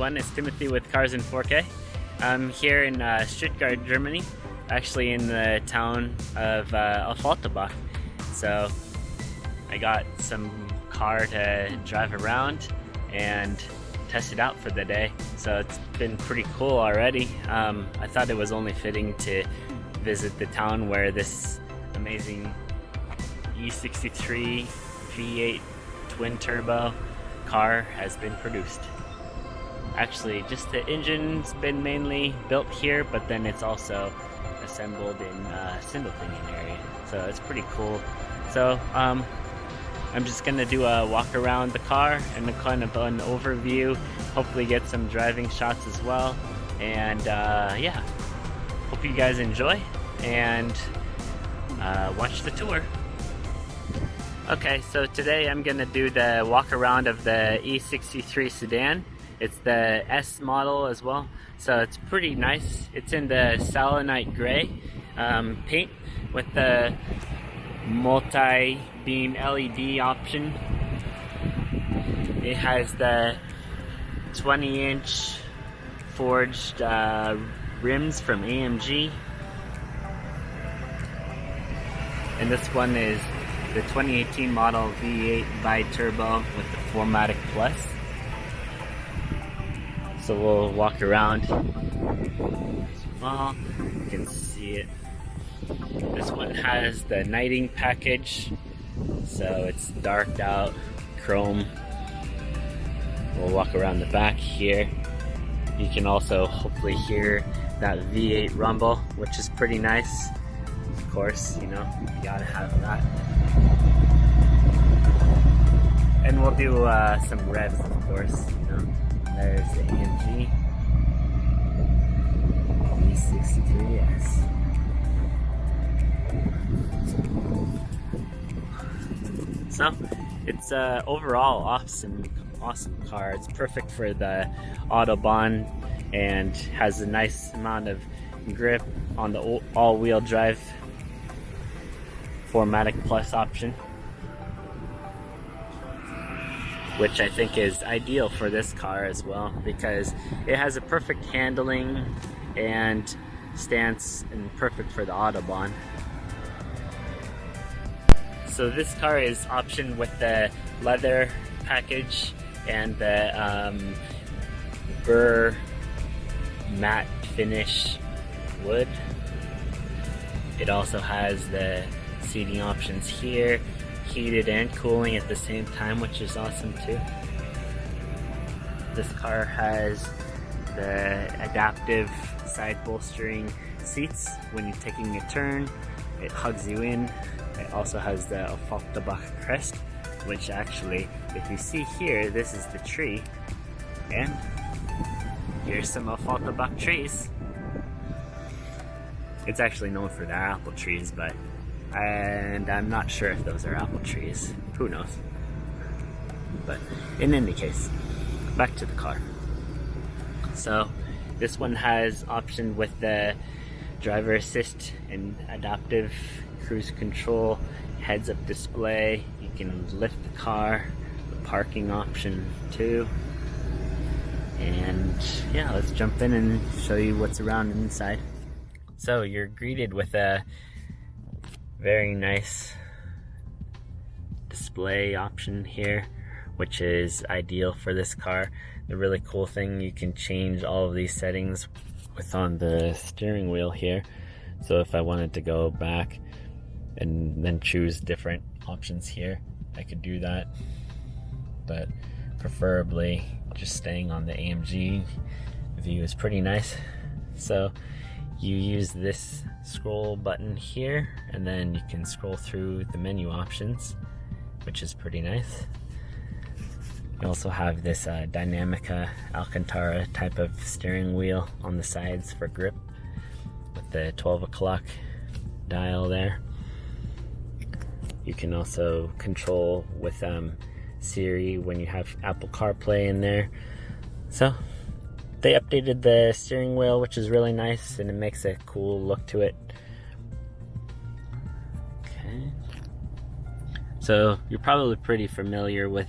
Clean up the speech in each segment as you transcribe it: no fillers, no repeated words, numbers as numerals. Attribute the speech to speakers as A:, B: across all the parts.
A: everyone, it's Timothy with Cars in 4K. I'm here in Stuttgart, Germany, actually in the town of Affalterbach. So I got some car to drive around and test it out for the day. So it's been pretty cool already. I thought it was only fitting to visit the town where this amazing E63 V8 twin turbo car has been produced. Actually, just the engine's been mainly built here, but then it's also assembled in Sindelfingen area. So it's pretty cool. So I'm just gonna do a walk around the car and a kind of an overview, hopefully get some driving shots as well. And yeah, hope you guys enjoy and watch the tour. Okay, so today I'm gonna do the walk around of the E63 sedan. It's the S model as well, so it's pretty nice. It's in the selenite gray paint with the multi-beam LED option. It has the 20-inch forged rims from AMG, and this one is the 2018 model V8 bi-turbo with the 4MATIC Plus. So we'll walk around. Well, you can see it. This one has the nighting package, so it's darked out chrome. We'll walk around the back here. You can also hopefully hear that V8 rumble, which is pretty nice. Of course, you know, you gotta have that. And we'll do some revs, of course, you know. There's the AMG E63S. So it's overall awesome car. It's perfect for the Autobahn and has a nice amount of grip on the all-wheel drive 4MATIC Plus option, which I think is ideal for this car as well because it has a perfect handling and stance and perfect for the Autobahn. So this car is optioned with the leather package and the burr matte finish wood. It also has the seating options here, heated and cooling at the same time, which is awesome too. This car has the adaptive side bolstering seats. When you're taking a turn, it hugs you in. It also has the Affalterbach crest, which actually, if you see here, this is the tree, and here's some Affalterbach trees. It's actually known for their apple trees, and I'm not sure if those are apple trees. Who knows? But in any case, back to the car. So this one has option with the driver assist and adaptive cruise control, heads up display. You can lift the car, the parking option too. And yeah, let's jump in and show you what's around inside. So you're greeted with a very nice display option here, which is ideal for this car. The really cool thing, you can change all of these settings on the steering wheel here. So if I wanted to go back and then choose different options here, I could do that, but preferably just staying on the AMG view is pretty nice. So you use this scroll button here, and then you can scroll through the menu options, which is pretty nice. You also have this Dynamica Alcantara type of steering wheel on the sides for grip with the 12 o'clock dial there. You can also control with Siri when you have Apple CarPlay in there. So they updated the steering wheel, which is really nice, and it makes a cool look to it. Okay. So you're probably pretty familiar with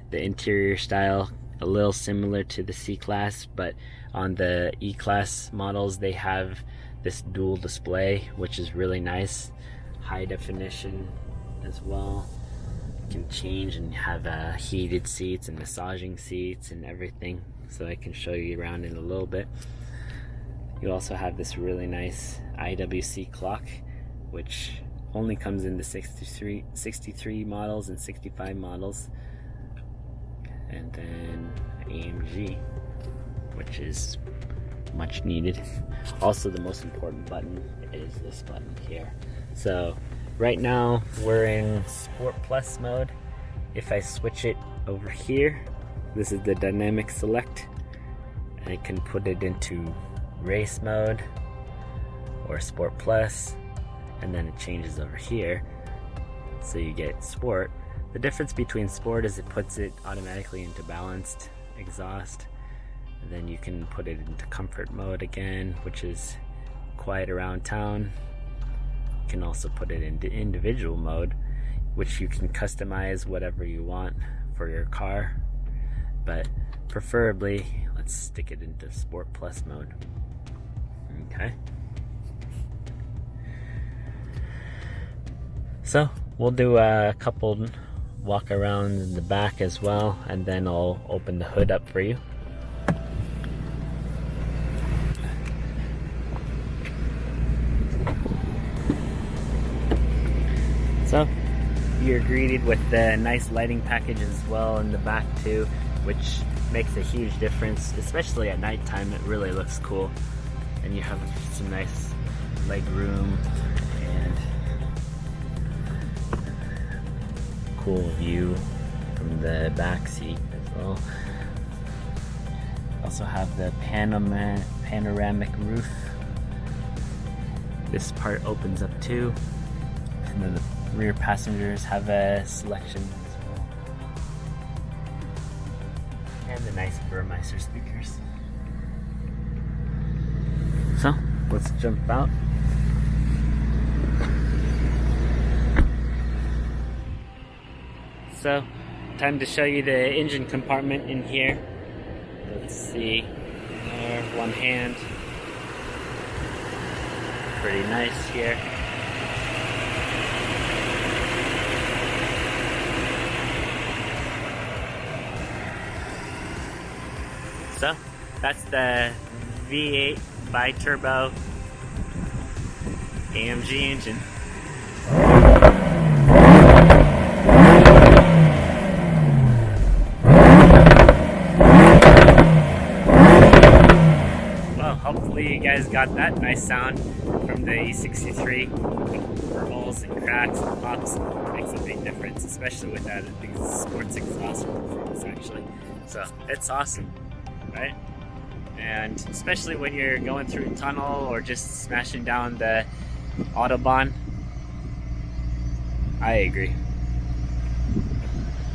A: the interior style a little similar to the C-Class, but on the E-Class models they have this dual display, which is really nice. High definition as well. You can change and have heated seats and massaging seats and everything, so I can show you around in a little bit. You also have this really nice IWC clock, which only comes in the 63 models and 65 models. And then AMG, which is much needed. Also, the most important button is this button here. So right now we're in Sport Plus mode. If I switch it over here, this is the dynamic select. I can put it into race mode or Sport Plus, and then it changes over here, so you get Sport. The difference between Sport is it puts it automatically into balanced exhaust, and then you can put it into comfort mode again, which is quiet around town. You can also put it into individual mode, which you can customize whatever you want for your car, but preferably let's stick it into Sport Plus mode. Okay. So we'll do a couple walk around in the back as well, and then I'll open the hood up for you. So you're greeted with the nice lighting package as well in the back too, which makes a huge difference, especially at nighttime. It really looks cool, and you have some nice leg room and cool view from the back seat as well. Also have the panoramic roof. This part opens up too, and then the rear passengers have a selection as well, and the nice Burmeister speakers. So let's jump out. So, time to show you the engine compartment in here. Let's see, there, one hand. Pretty nice here. So, that's the V8 bi-turbo AMG engine. Hopefully you guys got that nice sound from the E63. Rolls and cracks and pops makes a big difference, especially with that big sports exhaust performance actually. So it's awesome, right? And especially when you're going through a tunnel or just smashing down the Autobahn. I agree.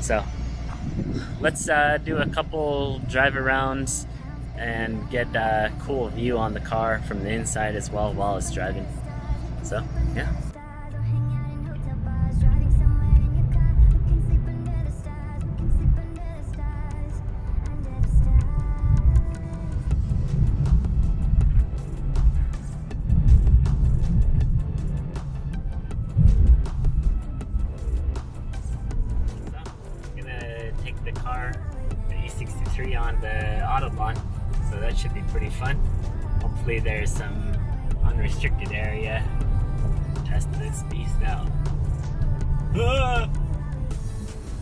A: So let's do a couple drive arounds and get a cool view on the car from the inside as well while it's driving. So, yeah. So, I'm gonna take the car, the E63 on the Autobahn. So that should be pretty fun. Hopefully there's some unrestricted area. Test this beast out. Ah!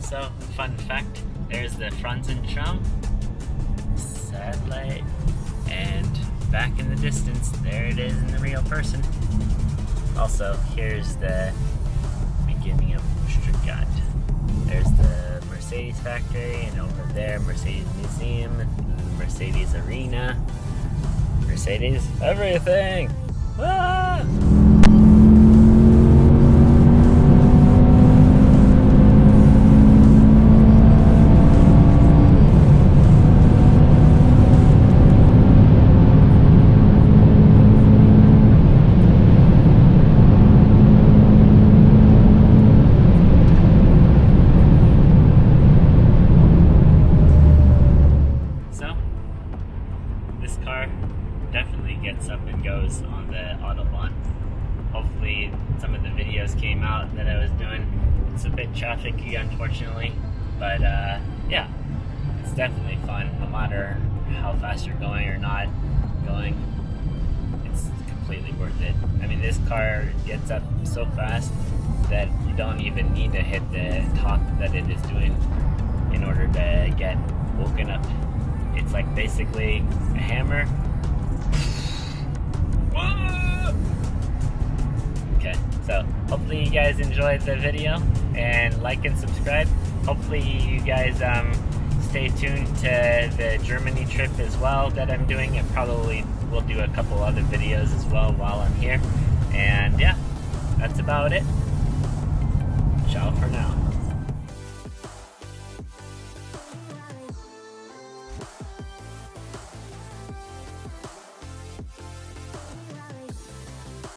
A: So, fun fact, there's the Franzentram satellite, and back in the distance, there it is in the real person. Also, here's the beginning of Stuttgart. There's the Mercedes factory, and over there, Mercedes Museum, Mercedes Arena, Mercedes everything. Ah! route that I was doing. It's a bit trafficy, unfortunately, but yeah, it's definitely fun. No matter how fast you're going or not going, it's completely worth it. I mean, this car gets up so fast that you don't even need to hit the top that it is doing in order to get woken up. It's like basically a hammer. Okay, so hopefully you guys enjoyed the video, and like and subscribe. Hopefully you guys stay tuned to the Germany trip as well that I'm doing, and probably we'll do a couple other videos as well while I'm here. And yeah, that's about it. Ciao for now.